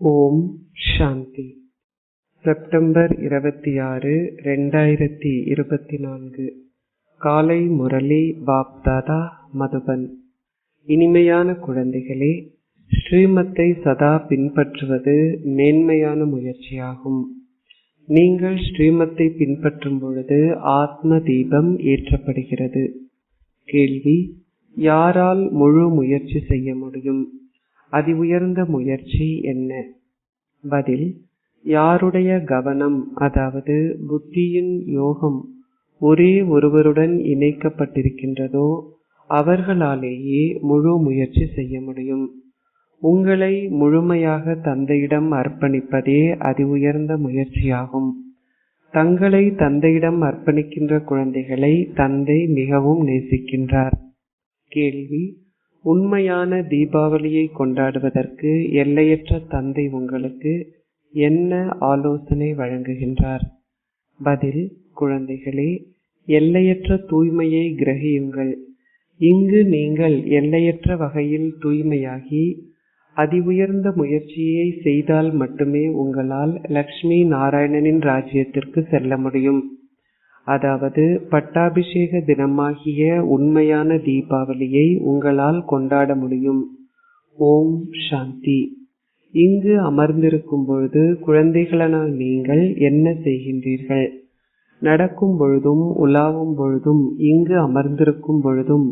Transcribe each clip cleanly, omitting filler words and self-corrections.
ஓம் சாந்தி. September 26, 2024. காலை முரளி பாப்தாதா மதுபன். இனிமையான குழந்தைகளே, ஸ்ரீமத்தை சதா பின்பற்றுவது மேன்மையான முயற்சியாகும். நீங்கள் ஸ்ரீமத்தை பின்பற்றும் பொழுது ஆத்ம தீபம் ஏற்றப்படுகிறது. கேள்வி: யாரால் முழு முயற்சி செய்ய முடியும்? அதி உயர்ந்த முயற்சி என்ன? பதில்: யாருடைய கவனம், அதாவது புத்தியின் யோகம் ஒரே ஒருவருடன் இணைக்கப்பட்டிருக்கின்றதோ அவர்களாலேயே முழு முயற்சி செய்ய முடியும். உங்களை முழுமையாக தந்தையிடம் அர்ப்பணிப்பதே அதி உயர்ந்த முயற்சியாகும். தங்களை தந்தையிடம் அர்ப்பணிக்கின்ற குழந்தைகளை தந்தை மிகவும் நேசிக்கின்றார். கேள்வி: உண்மையான தீபாவளியை கொண்டாடுவதற்கு எல்லையற்ற தந்தை உங்களுக்கு என்ன ஆலோசனை வழங்குகின்றார்? பதில்: குழந்தைகளே, எல்லையற்ற தூய்மையை கிரகியுங்கள். இங்கு நீங்கள் எல்லையற்ற வகையில் தூய்மையாகி அதி உயர்ந்த முயற்சியை செய்தால் மட்டுமே உங்களால் லக்ஷ்மி நாராயணனின் ராஜ்யத்திற்கு செல்ல முடியும். அதாவது பட்டாபிஷேக தினமாகிய உண்மையான தீபாவளியை உங்களால் கொண்டாட முடியும். ஓம் சாந்தி. இங்கு அமர்ந்திருக்கும் பொழுது குழந்தைகளான நீங்கள் என்ன செய்கின்றீர்கள்? நடக்கும் பொழுதும் உலாவும் பொழுதும் இங்கு அமர்ந்திருக்கும் பொழுதும்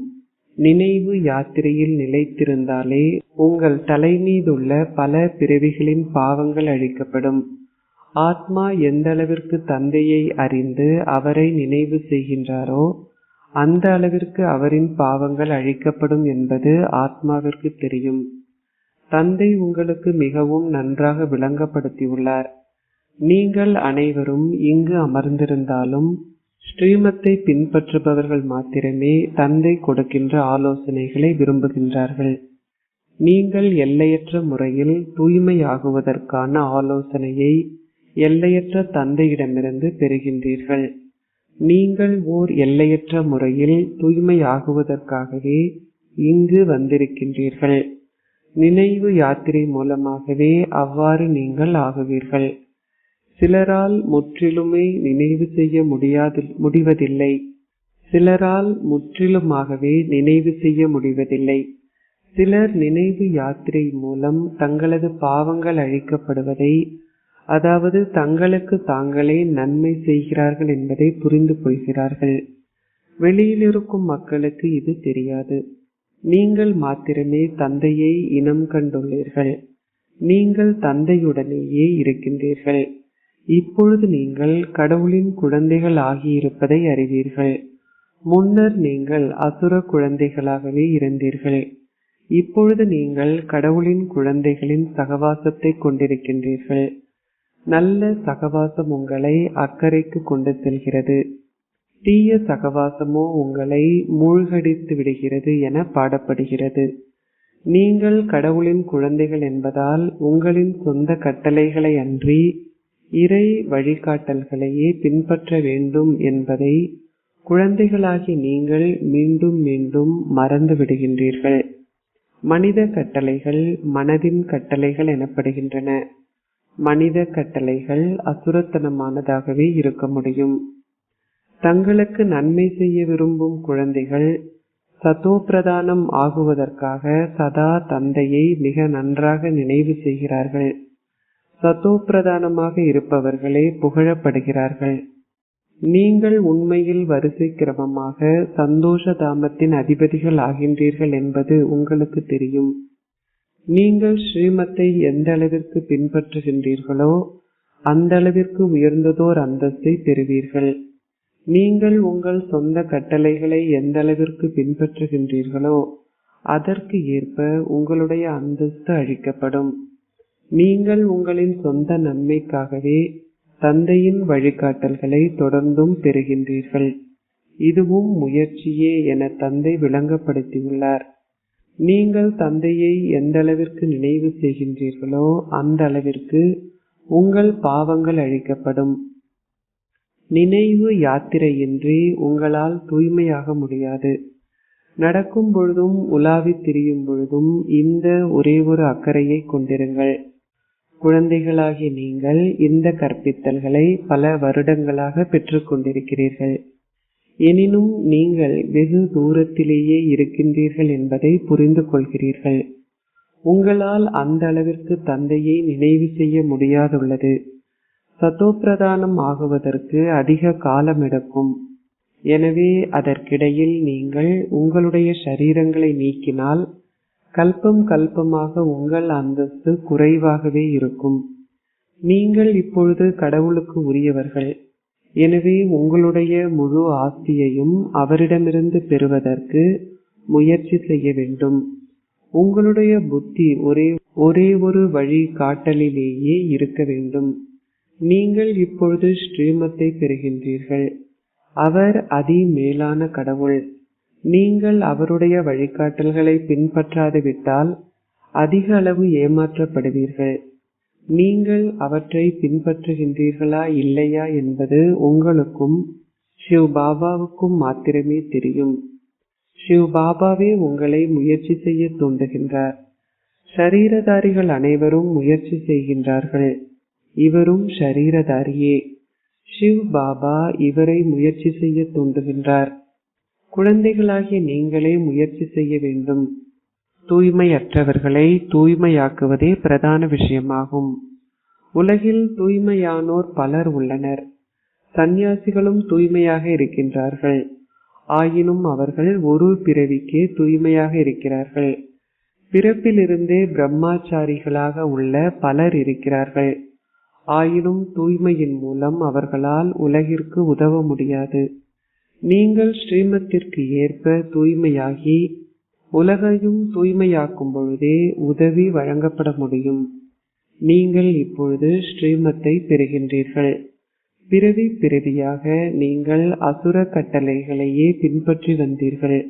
நினைவு யாத்திரையில் நிலைத்திருந்தாலே உங்கள் தலை மீதுள்ள பல பிறவிகளின் பாவங்கள் அழிக்கப்படும். ஆத்மா எந்த அளவிற்கு தந்தையை அறிந்து அவரை நினைவு செய்கின்றாரோ அந்த அளவிற்கு அவரின் பாவங்கள் அழிக்கப்படும் என்பது ஆத்மாவிற்கு தெரியும். தந்தை உங்களுக்கு மிகவும் நன்றாக விளங்கப்படுத்தியுள்ளார். நீங்கள் அனைவரும் இங்கு அமர்ந்திருந்தாலும் ஸ்ரீமத்தை பின்பற்றுபவர்கள் மாத்திரமே தந்தை கொடுக்கின்ற ஆலோசனைகளை விரும்புகின்றார்கள். நீங்கள் எல்லையற்ற முறையில் தூய்மையாகுவதற்கான ஆலோசனையை எல்லையற்ற தந்தையிடமிருந்து பெறுகின்றீர்கள். நீங்கள் ஓர் எல்லையற்ற முறையில் தூய்மையாகுவதற்காகவே இங்கு வந்திருக்கின்றீர்கள். நினைவு யாத்திரை மூலமாகவே அவ்வாறு நீங்கள் ஆகுவீர்கள். சிலரால் முற்றிலுமே நினைவு செய்ய முடிவதில்லை. சிலரால் முற்றிலுமாகவே நினைவு செய்ய முடிவதில்லை. சிலர் நினைவு யாத்திரை மூலம் தங்களது பாவங்கள் அழிக்கப்படுவதை, அதாவது தங்களுக்கு தாங்களே நன்மை செய்கிறார்கள் என்பதை புரிந்து கொள்கிறார்கள். வெளியில் இருக்கும் மக்களுக்கு இது தெரியாது. நீங்கள் மாத்திரமே தந்தையை இனம் கண்டுள்ளீர்கள். நீங்கள் தந்தையுடனேயே இருக்கின்றீர்கள். இப்பொழுது நீங்கள் கடவுளின் குழந்தைகள் ஆகியிருப்பதை அறிவீர்கள். முன்னர் நீங்கள் அசுர குழந்தைகளாகவே இருந்தீர்கள். இப்பொழுது நீங்கள் கடவுளின் குழந்தைகளின் சகவாசத்தை கொண்டிருக்கின்றீர்கள். நல்ல சகவாசம் உங்களை அக்கறைக்கு கொண்டு செல்கிறது. தீய சகவாசமோ உங்களை மூழ்கடித்து விடுகிறது என பாடப்படுகிறது. நீங்கள் கடவுளின் குழந்தைகள் என்பதால் உங்களின் சொந்த கட்டளைகளை அன்றி இறை வழிகாட்டல்களையே பின்பற்ற வேண்டும் என்பதை குழந்தைகளாகி நீங்கள் மீண்டும் மீண்டும் மறந்து விடுகின்றீர்கள். மனித கட்டளைகள் மனதின் கட்டளைகள் எனப்படுகின்றன. மனித கட்டளைகள் அசுரத்தனமானதாகவே இருக்க முடியும். தங்களுக்கு நன்மை செய்ய விரும்பும் குழந்தைகள் சதோப்பிரதானம் ஆகுவதற்காக சதா தந்தையை மிக நன்றாக நினைவு செய்கிறார்கள். சதோப்பிரதானமாக இருப்பவர்களே புகழப்படுகிறார்கள். நீங்கள் உண்மையில் வரிசை கிரமமாக சந்தோஷ தாமத்தின் அதிபதிகள் ஆகின்றீர்கள் என்பது உங்களுக்கு தெரியும். நீங்கள் ஸ்ரீமத்தை எந்த அளவிற்கு பின்பற்றுகின்றீர்களோ அந்த அளவிற்கு உயர்ந்ததோர் அந்தஸ்தை பெறுவீர்கள். நீங்கள் உங்கள் சொந்த கட்டளைகளை எந்த அளவிற்கு பின்பற்றுகின்றீர்களோ அதற்கு ஏற்ப உங்களுடைய அந்தஸ்து அழிக்கப்படும். நீங்கள் உங்களின் சொந்த நன்மைக்காகவே தந்தையின் வழிகாட்டல்களை தொடர்ந்தும் பெறுகின்றீர்கள். இதுவும் முயற்சியே என தந்தை விளங்கப்படுத்தியுள்ளார். நீங்கள் தந்தையை எந்த அளவிற்கு நினைவு செய்கின்றீர்களோ அந்த அளவிற்கு உங்கள் பாவங்கள் அழிக்கப்படும். நினைவு யாத்திரையின்றி உங்களால் தூய்மையாக முடியாது. நடக்கும் பொழுதும் உலாவி திரியும் பொழுதும் இந்த ஒரே ஒரு அக்கறையை கொண்டிருங்கள். குழந்தைகளாகிய நீங்கள் இந்த கற்பித்தல்களை பல வருடங்களாக பெற்றுக்கொண்டிருக்கிறீர்கள். எனினும் நீங்கள் வெகு தூரத்திலேயே இருக்கின்றீர்கள் என்பதை புரிந்து கொள்கிறீர்கள். உங்களால் அந்த அளவிற்கு தந்தையை நினைவு செய்ய முடியாதுள்ளது. சதோப்பிரதானம் ஆகுவதற்கு அதிக காலம் எடுக்கும். எனவே அதற்கிடையில் நீங்கள் உங்களுடைய சரீரங்களை நீக்கினால் கல்பம் கல்பமாக உங்கள் அந்தஸ்து குறைவாகவே இருக்கும். நீங்கள் இப்பொழுது கடவுளுக்கு உரியவர்கள். எனவே உங்களுடைய முழு ஆஸ்தியையும் அவரிடமிருந்து பெறுவதற்கு முயற்சி செய்ய வேண்டும். உங்களுடைய புத்தி ஒரே ஒரு வழி காட்டலிலேயே இருக்க வேண்டும். நீங்கள் இப்பொழுது ஸ்ரீமத்தை பெறுகின்றீர்கள். அவர் அதி மேலான கடவுள். நீங்கள் அவருடைய வழிகாட்டல்களை பின்பற்றாது விட்டால் அதிக அளவு ஏமாற்றப்படுவீர்கள். நீங்கள் அவற்றை பின்பற்றுகின்றீர்களா இல்லையா என்பது உங்களுக்கும் சிவ் பாபாவுக்கும் மாத்திரமே தெரியும். சிவ் பாபாவே உங்களை முயற்சி செய்ய தூண்டுகின்றார். ஷரீரதாரிகள் அனைவரும் முயற்சி செய்கின்றார்கள். இவரும் ஷரீரதாரியே. சிவ் பாபா இவரை முயற்சி செய்ய தூண்டுகின்றார். குழந்தைகளாகிய நீங்களே முயற்சி செய்ய வேண்டும். தூய்மையற்றவர்களை தூய்மையாக்குவதே பிரதான விஷயமாகும். உலகில் தூய்மையானோர் பலர் உள்ளனர். சந்நியாசிகளும் தூய்மையாக இருக்கின்றார்கள். ஆயினும் அவர்கள் ஒரு பிறவிக்கே தூய்மையாக இருக்கிறார்கள். பிறப்பிலிருந்தே பிரம்மாச்சாரிகளாக உள்ள பலர் இருக்கிறார்கள். ஆயினும் தூய்மையின் மூலம் அவர்களால் உலகிற்கு உதவ முடியாது. நீங்கள் ஸ்ரீமத்திற்கு ஏற்ப தூய்மையாகி உலகையும் தூய்மையாக்கும் பொழுதே உதவி வழங்கப்பட முடியும். நீங்கள் இப்பொழுது ஸ்ரீமத்தை பெறுகின்றீர்கள். பிறவி பிறவியாக நீங்கள் அசுர கட்டளைகளையே பின்பற்றி வந்தீர்கள்.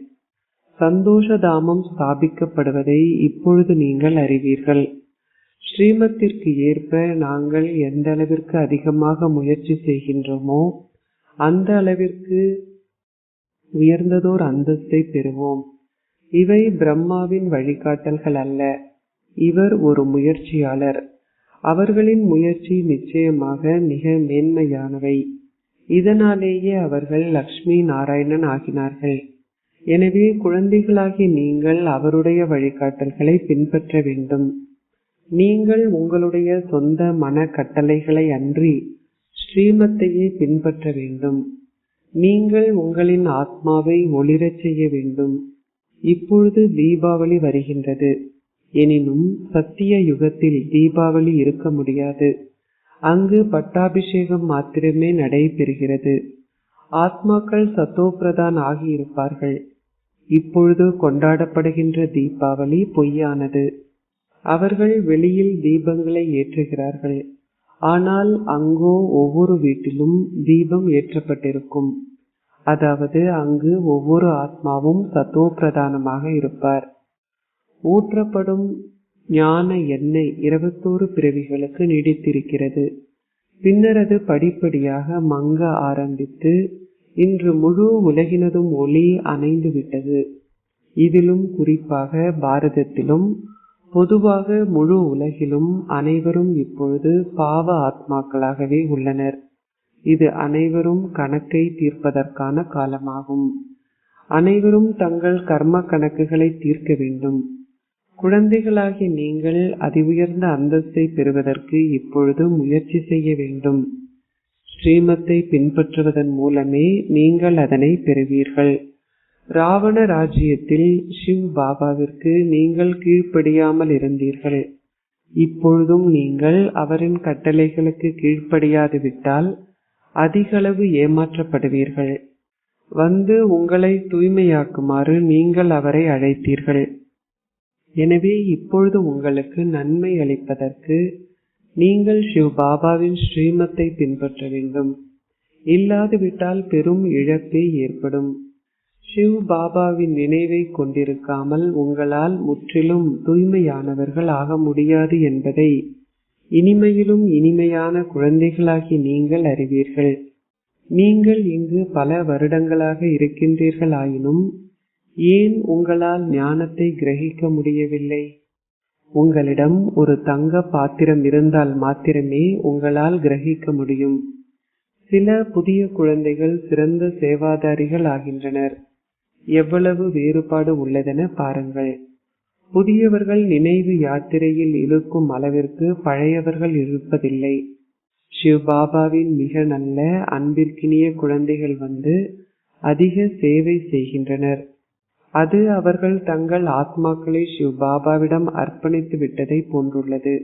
சந்தோஷதாமம் ஸ்தாபிக்கப்படுவதை இப்பொழுது நீங்கள் அறிவீர்கள். ஸ்ரீமத்திற்கு ஏற்ப நாங்கள் எந்த அளவிற்கு அதிகமாக முயற்சி செய்கின்றோமோ அந்த அளவிற்கு உயர்ந்ததோர் அந்தஸ்தை பெறுவோம். இவை பிரம்மாவின் வழிகாட்டல்கள் அல்ல. இவர் ஒரு முயற்சியாளர். அவர்களின் முயற்சி நிச்சயமாக மிக மேன்மையானவை. இதனாலேயே அவர்கள் லக்ஷ்மி நாராயணன் ஆகினார்கள். எனவே குழந்தைகளாகிய நீங்கள் அவருடைய வழிகாட்டல்களை பின்பற்ற வேண்டும். நீங்கள் உங்களுடைய சொந்த மன கட்டளைகளை அன்றி ஸ்ரீமத்தையே பின்பற்ற வேண்டும். நீங்கள் உங்களின் ஆத்மாவை ஒளிரச் செய்ய வேண்டும். இப்பொழுது தீபாவளி வருகின்றது. எனினும் சத்திய யுகத்தில் தீபாவளி இருக்க முடியாது. அங்கு பட்டாபிஷேகம் மாத்திரமே நடைபெறுகிறது. ஆத்மாக்கள் சத்தோப்பிரதான் ஆகியிருப்பார்கள். இப்பொழுது கொண்டாடப்படுகின்ற தீபாவளி பொய்யானது. அவர்கள் வெளியில் தீபங்களை ஏற்றுகிறார்கள். ஆனால் அங்கோ ஒவ்வொரு வீட்டிலும் தீபம் ஏற்றப்பட்டிருக்கும். அதாவது அங்கு ஒவ்வொரு ஆத்மாவும் சத்தோப்பிரதானமாக இருப்பார். ஊற்றப்படும் ஞான எண்ணெய் 21 பிறவிகளுக்கு நீடித்திருக்கிறது. பின்னர் அது படிப்படியாக மங்க ஆரம்பித்து இன்று முழு உலகினதும் ஒளி அணைந்து விட்டது. இதிலும் குறிப்பாக பாரதத்திலும் பொதுவாக முழு உலகிலும் அனைவரும் இப்பொழுது பாவ ஆத்மாக்களாகவே உள்ளனர். இது அனைவரும் கணக்கை தீர்ப்பதற்கான காலமாகும். அனைவரும் தங்கள் கர்ம கணக்குகளை தீர்க்க வேண்டும். குழந்தைகளாகிய நீங்கள் அதி உயர்ந்த அந்தஸ்தை பெறுவதற்கு இப்பொழுது முயற்சி செய்ய வேண்டும். ஸ்ரீமத்தை பின்பற்றுவதன் மூலமே நீங்கள் அதனை பெறுவீர்கள். ராவண ராஜ்யத்தில் சிவ் பாபாவிற்கு நீங்கள் கீழ்ப்படியாமல் இருந்தீர்கள். இப்பொழுதும் நீங்கள் அவரின் கட்டளைகளுக்கு கீழ்ப்படியாது விட்டால் அதிகளவு ஏமாற்றப்படுவீர்கள். வந்து உங்களை தூய்மையாக்குமாறு நீங்கள் அவரை அழைத்தீர்கள். எனவே இப்பொழுது உங்களுக்கு நன்மை அளிப்பதற்கு நீங்கள் சிவ் பாபாவின் ஸ்ரீமத்தை பின்பற்ற வேண்டும். இல்லாதுவிட்டால் பெரும் இழப்பே ஏற்படும். சிவ் பாபாவின் நினைவை கொண்டிருக்காமல் உங்களால் முற்றிலும் தூய்மையானவர்கள் ஆக முடியாது என்பதை இனிமையிலும் இனிமையான குழந்தைகளாகி நீங்கள் அறிவீர்கள். நீங்கள் இங்கு பல வருடங்களாக இருக்கின்றீர்கள். ஆயினும் ஏன் உங்களால் ஞானத்தை கிரகிக்க முடியவில்லை? உங்களிடம் ஒரு தங்க பாத்திரம் இருந்தால் மாத்திரமே உங்களால் கிரகிக்க முடியும். சில புதிய குழந்தைகள் சிறந்த சேவாதாரிகள் ஆகின்றனர். எவ்வளவு வேறுபாடு உள்ளதென பாருங்கள். புதியவர்கள் நினைவு யாத்திரையில் இழுக்கும் அளவிற்கு பழையவர்கள் இருப்பதில்லை. சிவ் பாபாவின் மிக நல்ல அன்பிற்கினிய குழந்தைகள் வந்து அதிக சேவை செய்கின்றனர். அது அவர்கள் தங்கள் ஆத்மாக்களை சிவ் பாபாவிடம் அர்ப்பணித்து விட்டதை போன்றுள்ளது.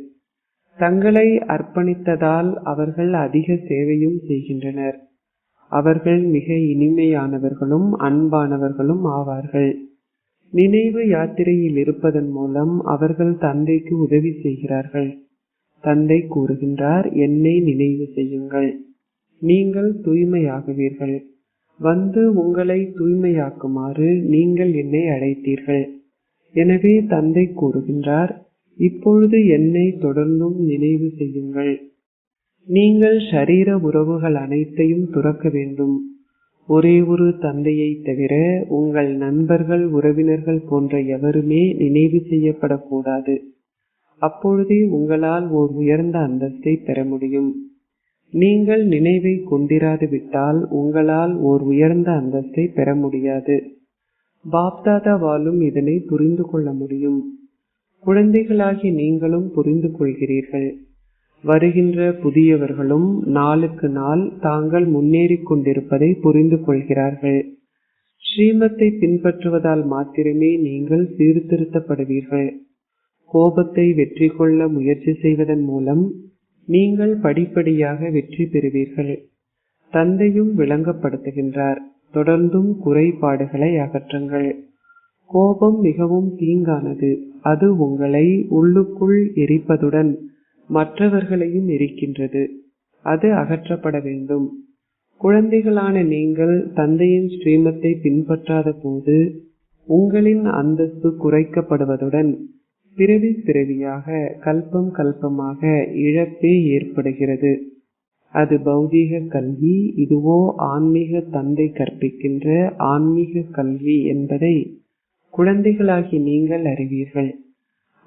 தங்களை அர்ப்பணித்ததால் அவர்கள் அதிக சேவையும் செய்கின்றனர். அவர்கள் மிக இனிமையானவர்களும் அன்பானவர்களும் ஆவார்கள். நினைவு யாத்திரையில் இருப்பதன் மூலம் அவர்கள் தந்தைக்கு உதவி செய்கிறார்கள். தந்தை கூறுகின்றார், என்னை நினைவு செய்யுங்கள், நீங்கள் தூய்மையாகுவீர்கள். வந்து உங்களை தூய்மையாக்குமாறு நீங்கள் என்னை அழைத்தீர்கள். எனவே தந்தை கூறுகின்றார், இப்பொழுது என்னை தொடர்ந்தும் நினைவு செய்யுங்கள். நீங்கள் ஷரீர உறவுகள் அனைத்தையும் துறக்க வேண்டும். ஒரே ஒரு தந்தையை தவிர உங்கள் நண்பர்கள், உறவினர்கள் போன்ற எவருமே நினைவு செய்யப்படக்கூடாது. அப்பொழுதே உங்களால் ஓர் உயர்ந்த அந்தஸ்தை பெற முடியும். நீங்கள் நினைவை கொண்டிராது விட்டால் உங்களால் ஓர் உயர்ந்த அந்தஸ்தை பெற முடியாது. பாப்தாதாவாலும் இதனை புரிந்து கொள்ள முடியும். குழந்தைகளாகி நீங்களும் புரிந்து கொள்கிறீர்கள். வருகின்ற புதியவர்களும் நாளுக்கு நாள் தாங்கள் முன்னேறி கொண்டிருப்பதை புரிந்து கொள்கிறார்கள். ஸ்ரீமத்தை பின்பற்றுவதால் மாத்திரமே நீங்கள் சீர்திருத்தப்படுவீர்கள். கோபத்தை வெற்றி கொள்ள முயற்சி செய்வதன் மூலம் நீங்கள் படிப்படியாக வெற்றி பெறுவீர்கள். தந்தையும் விளங்கப்படுத்துகின்றார், தொடர்ந்தும் குறைபாடுகளை அகற்றுங்கள். கோபம் மிகவும் தீங்கானது. அது உங்களை உள்ளுக்குள் எரிப்பதுடன் மற்றவர்களையும் எரிக்கின்றது. அது அகற்றப்பட வேண்டும். குழந்தைகளான நீங்கள் தந்தையின் ஸ்ரீமத்தை பின்பற்றாத போது உங்களின் அந்தஸ்து குறைக்கப்படுவதுடன் பிறவி பிறவியாக கல்பம் கல்பமாக இழப்பே ஏற்படுகிறது. அது பௌதீக கல்வி. இதுவோ ஆன்மீக தந்தை கற்பிக்கின்ற ஆன்மீக கல்வி என்பதை குழந்தைகளாகி நீங்கள் அறிவீர்கள்.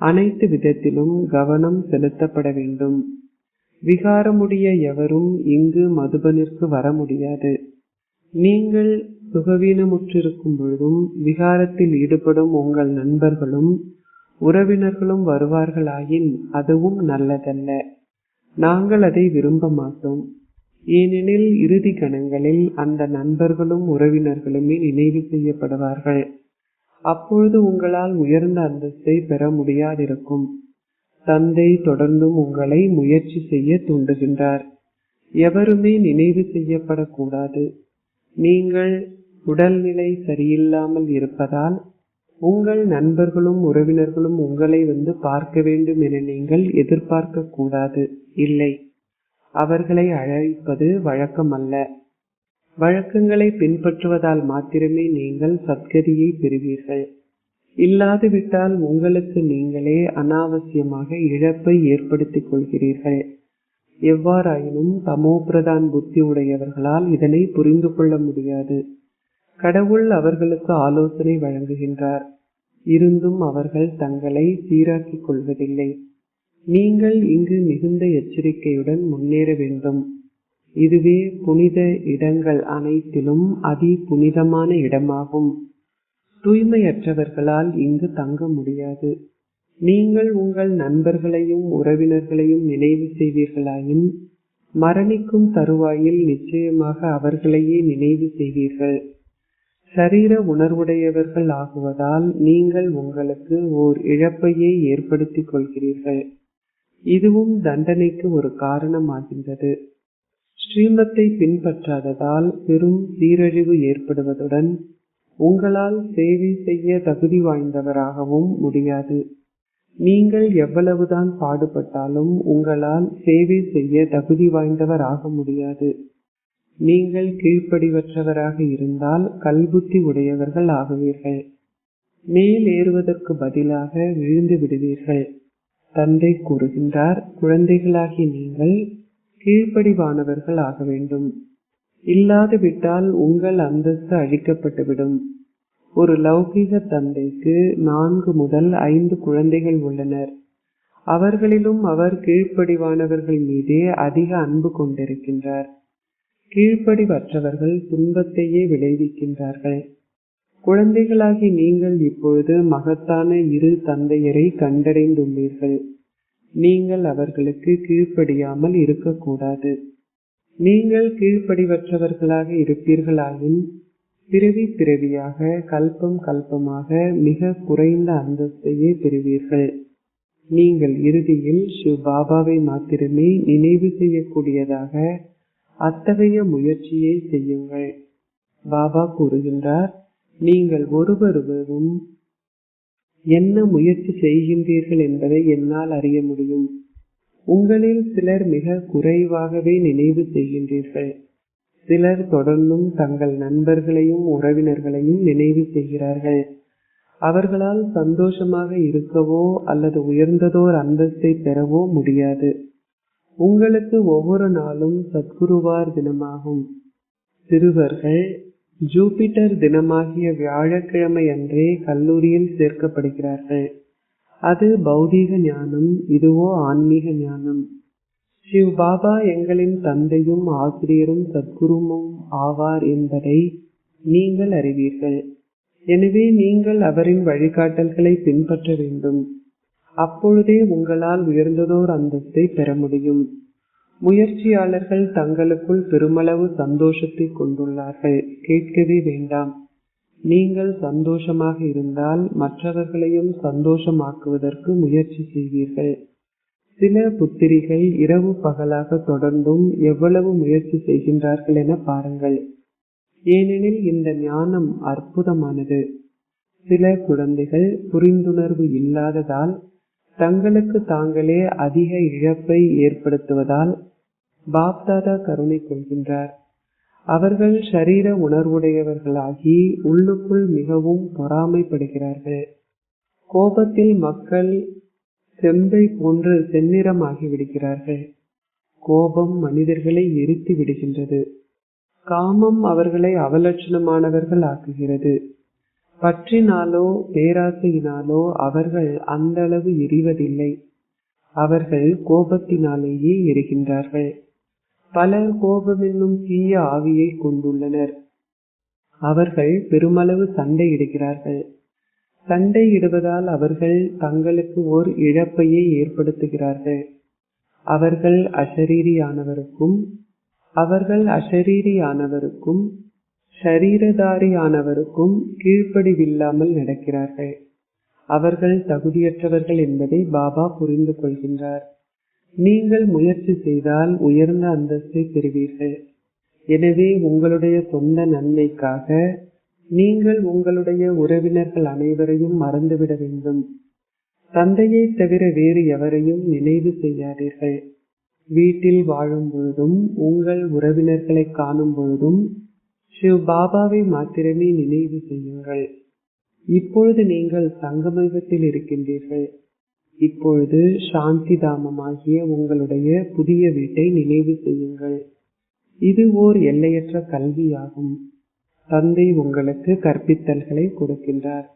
அனைத்து விதத்திலும் கவனம் செலுத்தப்பட வேண்டும். விகாரமுடைய எவரும் இங்கு மதுபனிற்கு வர முடியாது. நீங்கள் சுகவீனமுற்றிருக்கும் பொழுதும் விகாரத்தில் ஈடுபடும் உங்கள் நண்பர்களும் உறவினர்களும் வருவார்களாயின் அதுவும் நல்லதல்ல. நாங்கள் அதை விரும்ப மாட்டோம். ஏனெனில் இறுதி கணங்களில் அந்த நண்பர்களும் உறவினர்களுமே நினைவு செய்யப்படுவார்கள். அப்பொழுது உங்களால் உயர்ந்த அந்தஸ்தை பெற முடியாதிருக்கும். தந்தை தொடர்ந்தும் உங்களை முயற்சி செய்ய தூண்டுகின்றார். எவருமே நினைவு செய்யப்படக்கூடாது. நீங்கள் உடல்நிலை சரியில்லாமல் இருப்பதால் உங்கள் நண்பர்களும் உறவினர்களும் உங்களை வந்து பார்க்க வேண்டும் என நீங்கள் எதிர்பார்க்க கூடாது. இல்லை, அவர்களை அழைப்பது வழக்கமல்ல. வழக்கங்களை பின்பற்றுவதால் மாத்திரமே நீங்கள் சத்கதியை பெறுவீர்கள். இல்லாது விட்டால் உங்களுக்கு நீங்களே அனாவசியமாக இழப்பை ஏற்படுத்திக் கொள்கிறீர்கள். எவ்வாறாயினும் தமோ பிரதான் புத்தி உடையவர்களால் இதனை புரிந்து கொள்ள முடியாது. கடவுள் அவர்களுக்கு ஆலோசனை வழங்குகின்றார். இருந்தும் அவர்கள் தங்களை சீராக்கிக் கொள்வதில்லை. நீங்கள் இங்கு மிகுந்த எச்சரிக்கையுடன் முன்னேற வேண்டும். இதுவே புனித இடங்கள் அனைத்திலும் அதி புனிதமான இடமாகும். தூய்மையற்றவர்களால் இங்கு தங்க முடியாது. நீங்கள் உங்கள் நண்பர்களையும் உறவினர்களையும் நினைவு செய்வீர்களாயின் மரணிக்கும் தருவாயில் நிச்சயமாக அவர்களையே நினைவு செய்வீர்கள். சரீர உணர்வுடையவர்கள் ஆகுவதால் நீங்கள் உங்களுக்கு ஓர் இழப்பையே ஏற்படுத்திக் கொள்கிறீர்கள். இதுவும் தண்டனைக்கு ஒரு காரணமாகின்றது. ஸ்ரீமத்தை பின்பற்றாததால் பெரும் சீரழிவு ஏற்படுவதுடன் உங்களால் சேவை செய்ய தகுதி வாய்ந்தவராகவும் முடியாது. நீங்கள் எவ்வளவுதான் பாடுபட்டாலும் உங்களால் சேவை செய்ய தகுதி வாய்ந்தவர் ஆக முடியாது. நீங்கள் கீழ்ப்படிவற்றவராக இருந்தால் கல்புத்தி உடையவர்கள் ஆகுவீர்கள். மேல் ஏறுவதற்கு பதிலாக விழுந்து விடுவீர்கள். தந்தை கூறுகின்றார், குழந்தைகளாகி நீங்கள் கீழ்ப்படிவானவர்கள் ஆக வேண்டும். இல்லாது விட்டால் உங்கள் அந்தஸ்து அழிக்கப்பட்டுவிடும். ஒரு லௌகிக தந்தைக்கு 4 முதல் 5 குழந்தைகள் உள்ளனர். அவர்களிலும் அவர் கீழ்ப்படிவானவர்கள் மீதே அதிக அன்பு கொண்டிருக்கின்றார். கீழ்ப்படிவற்றவர்கள் துன்பத்தையே விளைவிக்கின்றார்கள். குழந்தைகளாகி நீங்கள் இப்பொழுது மகத்தான இரு தந்தையரை கண்டடைந்துள்ளீர்கள். நீங்கள் அவர்களுக்கு கீழ்ப்படியாமல் இருக்கக்கூடாது. நீங்கள் கீழ்ப்படிவற்றவர்களாக இருப்பீர்களாயின் பிறவி பிறவியாக கல்பம் கல்பமாக மிக குறைந்த அந்தஸ்தையே பெறுவீர்கள். நீங்கள் இறுதியில் சிவ் பாபாவை மாத்திரமே நினைவு செய்யக்கூடியதாக அத்தகைய முயற்சியை செய்யுங்கள். பாபா கூறுகின்றார், நீங்கள் ஒருவரும் என்ன முயற்சி செய்கின்றீர்கள் என்பதை என்னால் அறிய முடியும். உங்களில் சிலர் மிக குறைவாகவே நினைவு செய்கின்றீர்கள். சிலர் தொடர்ந்தும் தங்கள் நண்பர்களையும் உறவினர்களையும் நினைவு செய்கிறார்கள். அவர்களால் சந்தோஷமாக இருக்கவோ அல்லது உயர்ந்ததோர் அந்தஸ்தை பெறவோ முடியாது. உங்களுக்கு ஒவ்வொரு நாளும் சத்குருவார் தினமாகும். சிறுவர்கள் ஜூபிட்டர் தினமாகிய வியாழக்கிழமை அன்றே கல்லூரியில் சேர்க்கப்படுகிறார்கள். அது பௌதீக ஞானம், இதுவோ ஆன்மீக ஞானம். சிவ் பாபா எங்களின் தந்தையும் ஆசிரியரும் சத்குருவும் ஆவார் என்பதை நீங்கள் அறிவீர்கள். எனவே நீங்கள் அவரின் வழிகாட்டல்களை பின்பற்ற வேண்டும். அப்பொழுதே உங்களால் உயர்ந்ததோர் அந்தஸ்தை பெற முடியும். முயற்சியாளர்கள் தங்களுக்குள் பெருமளவு சந்தோஷத்தை கொண்டுள்ளார்கள். கேட்கவே வேண்டாம். நீங்கள் சந்தோஷமாக இருந்தால் மற்றவர்களையும் சந்தோஷமாக்குவதற்கு முயற்சி செய்வீர்கள். சில புத்திரிகள் இரவு பகலாக தொடர்ந்தும் எவ்வளவு முயற்சி செய்கின்றார்கள் என பாருங்கள். ஏனெனில் இந்த ஞானம் அற்புதமானது. சில குழந்தைகள் புரிந்துணர்வு இல்லாததால் தங்களுக்கு தாங்களே அதிக இழப்பை ஏற்படுத்துவதால் பாப்தாதா கருணை கொள்கின்றார். அவர்கள் ஷரீர உணர்வுடையவர்களாகி உள்ளுக்குள் மிகவும் பொறாமைப்படுகிறார்கள். கோபத்தில் மக்கள் செம்பை போன்று செந்நிறமாகி விடுகிறார்கள். கோபம் மனிதர்களை எரித்து விடுகின்றது. காமம் அவர்களை அவலட்சணமானவர்கள் ஆக்குகிறது. பற்றினாலோ பேராசையினாலோ அவர்கள் அந்த அளவு எரிவதில்லை. அவர்கள் கோபத்தினாலேயே எரிகின்றார்கள். பலர் கோபம் என்னும் தீய ஆவியை கொண்டுள்ளனர். அவர்கள் பெருமளவு சண்டையிடுகிறார்கள். சண்டையிடுவதால் அவர்கள் தங்களுக்கு ஓர் இழப்பையே ஏற்படுத்துகிறார்கள். அவர்கள் அஷரீரியானவருக்கும் ஷரீரதாரியானவருக்கும் கீழ்ப்படிவில்லாமல் நடக்கிறார்கள். அவர்கள் தகுதியற்றவர்கள் என்பதை பாபா புரிந்து கொள்கின்றார். நீங்கள் முயற்சி செய்தால் உயர்ந்த அந்தஸ்தை பெறுவீர்கள். எனவே உங்களுடைய சொந்த நன்மைக்காக நீங்கள் உங்களுடைய உறவினர்கள் அனைவரையும் மறந்துவிட வேண்டும். தந்தையை தவிர வேறு எவரையும் நினைவு செய்யாதீர்கள். வீட்டில் வாழும் பொழுதும் உங்கள் உறவினர்களை காணும் பொழுதும் சிவ் பாபாவை மாத்திரமே நினைவு செய்யுங்கள். இப்பொழுது நீங்கள் சங்கமயுகத்தில் இருக்கின்றீர்கள். இப்பொழுது சாந்தி தாமமாகிய உங்களுடைய புதிய வீட்டை நினைவு செய்யுங்கள். இது ஓர் எல்லையற்ற கல்வியாகும். தந்தை உங்களுக்கு கற்பித்தல்களை கொடுக்கின்றார்.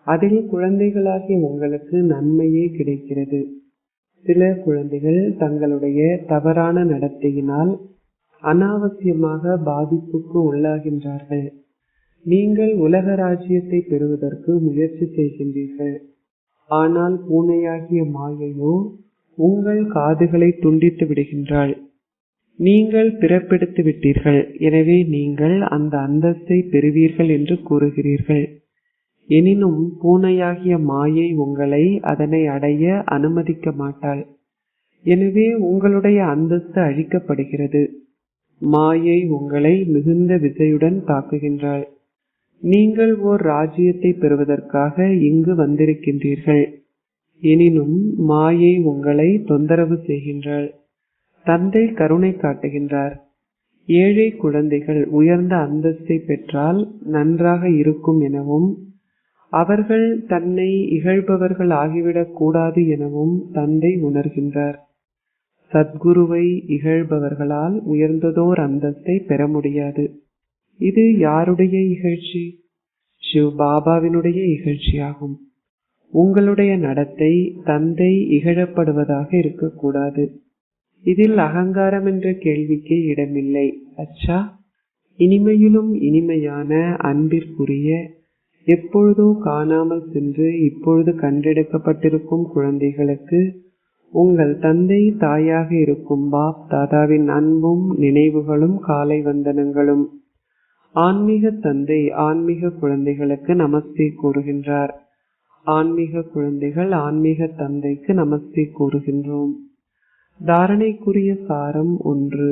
அதில் குழந்தைகளாகிய உங்களுக்கு நன்மையே கிடைக்கிறது. சில குழந்தைகள் தங்களுடைய தவறான நடத்தையினால் அனாவசியமாக பாதிப்புக்கு உள்ளாகின்றார்கள். நீங்கள் உலக ராஜ்யத்தை பெறுவதற்கு முயற்சி செய்கின்றீர்கள். ஆனால் பூனையாகிய மாயையோ உங்கள் காதுகளை துண்டித்து விடுகின்றாள். நீங்கள் பிறப்பெடுத்து விட்டீர்கள், எனவே நீங்கள் அந்த அந்தஸ்தை பெறுவீர்கள் என்று கூறுகிறீர்கள். எனினும் பூனையாகிய மாயை உங்களை அதனை அடைய அனுமதிக்க மாட்டாள். எனவே உங்களுடைய அந்தஸ்து அழிக்கப்படுகிறது. மாயை உங்களை மிகுந்த விசையுடன் தாக்குகின்றாள். நீங்கள் ஓர் ராஜ்யத்தை பெறுவதற்காக இங்கு வந்திருக்கின்றீர்கள். எனினும் மாயை உங்களை தொந்தரவு செய்கின்றாள். தந்தை கருணை காட்டுகின்றார். ஏழை குழந்தைகள் உயர்ந்த அந்தஸ்தை பெற்றால் நன்றாக இருக்கும் எனவும் அவர்கள் தன்னை இகழ்பவர்கள் ஆகிவிடக் கூடாது எனவும் தந்தை உணர்கின்றார். சத்குருவை இகழ்பவர்களால் உயர்ந்ததோர் அந்தஸ்தை பெற முடியாது. இது யாருடைய இகழ்ச்சி? சிவ் பாபாவினுடைய இகழ்ச்சியாகும். உங்களுடைய நடத்தை தந்தை இகழப்படுவதாக இருக்கக்கூடாது. இதில் அகங்காரம் என்ற கேள்விக்கு இடமில்லை. அச்சா, இனிமையிலும் இனிமையான அன்பிற்குரிய, எப்பொழுதோ காணாமல் சென்று இப்பொழுது கண்டெடுக்கப்பட்டிருக்கும் குழந்தைகளுக்கு உங்கள் தந்தை தாயாக இருக்கும் பாப் தாதாவின் அன்பும் நினைவுகளும் காலை வந்தனங்களும். ஆன்மீக தந்தை ஆன்மீக குழந்தைகளுக்கு நமஸ்தே கூறுகின்றார். ஆன்மீக குழந்தைகள் ஆன்மீக தந்தைக்கு நமஸ்தே கூறுகின்றோம். தாரணைக்குரிய சாரம் 1.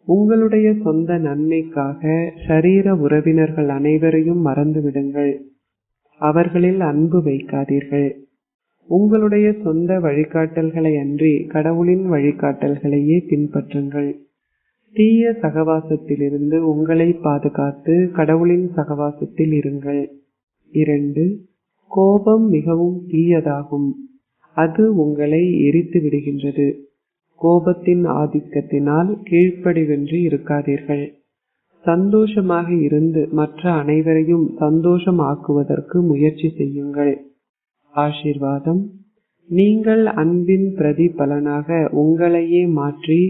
உங்களுடைய சொந்த நன்மைக்காக ஷரீர உறவினர்கள் அனைவரையும் மறந்துவிடுங்கள். அவர்களில் அன்பு வைக்காதீர்கள். உங்களுடைய சொந்த வழிகாட்டல்களை அன்றி கடவுளின் வழிகாட்டல்களையே பின்பற்றுங்கள். தீய சகவாசத்திலிருந்து உங்களை பாதுகாத்து கடவுளின் சகவாசத்தில் இருங்கள். 2. கோபம் மிகவும் தீயதாகும். அது உங்களை எரித்து விடுகின்றது. கோபத்தின் ஆதிக்கத்தினால் கீழ்ப்படிவின்றி இருக்காதீர்கள். சந்தோஷமாக இருந்து மற்ற அனைவரையும் சந்தோஷம் ஆக்குவதற்கு முயற்சி செய்யுங்கள். ஆசீர்வாதம். நீங்கள் அன்பின் பிரதிபலனாக உங்களையே மாற்றி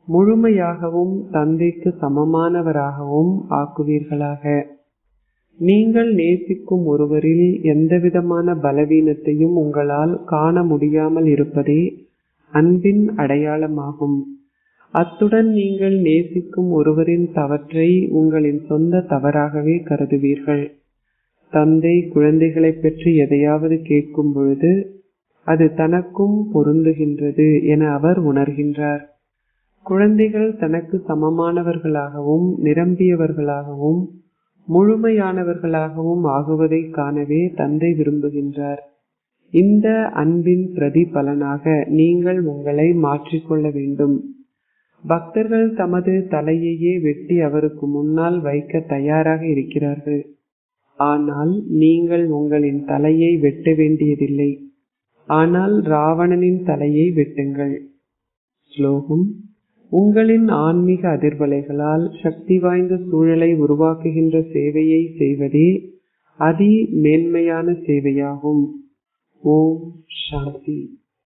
முழுமையாகவும் தந்தைக்கு சமமானவராகவும் ஆக்குவீர்களாக. நீங்கள் நேசிக்கும் ஒருவரில் எந்தவிதமான பலவீனத்தையும் உங்களால் காண முடியாமல் இருப்பதே அன்பின் அடையாளமாகும். அத்துடன் நீங்கள் நேசிக்கும் ஒருவரின் தவற்றை உங்களின் சொந்த தவறாகவே கருதுவீர்கள். தந்தை குழந்தைகளை பற்றி எதையாவது கேட்கும் பொழுது அது தனக்கும் பொருந்துகின்றது என அவர் உணர்கின்றார். குழந்தைகள் தனக்கு சமமானவர்களாகவும் நிரம்பியவர்களாகவும் முழுமையானவர்களாகவும் ஆகுவதை காணவே தந்தை விரும்புகின்றார். இந்த அன்பின் பிரதிபலனாக நீங்கள் உங்களை மாற்றிக்கொள்ள வேண்டும். பக்தர்கள் தமது தலையையே வெட்டி அவருக்கு முன்னால் வைக்க தயாராக இருக்கிறார்கள். ஆனால் நீங்கள் உங்களின் தலையை வெட்ட வேண்டியதில்லை. ஆனால் ராவணனின் தலையை வெட்டுங்கள். ஸ்லோகம். உங்களின் ஆன்மீக அதிர்வலைகளால் சக்தி வாய்ந்த சூழலை உருவாக்குகின்ற சேவையை செய்வதே அதி மேன்மையான சேவையாகும். ஓம் சாந்தி.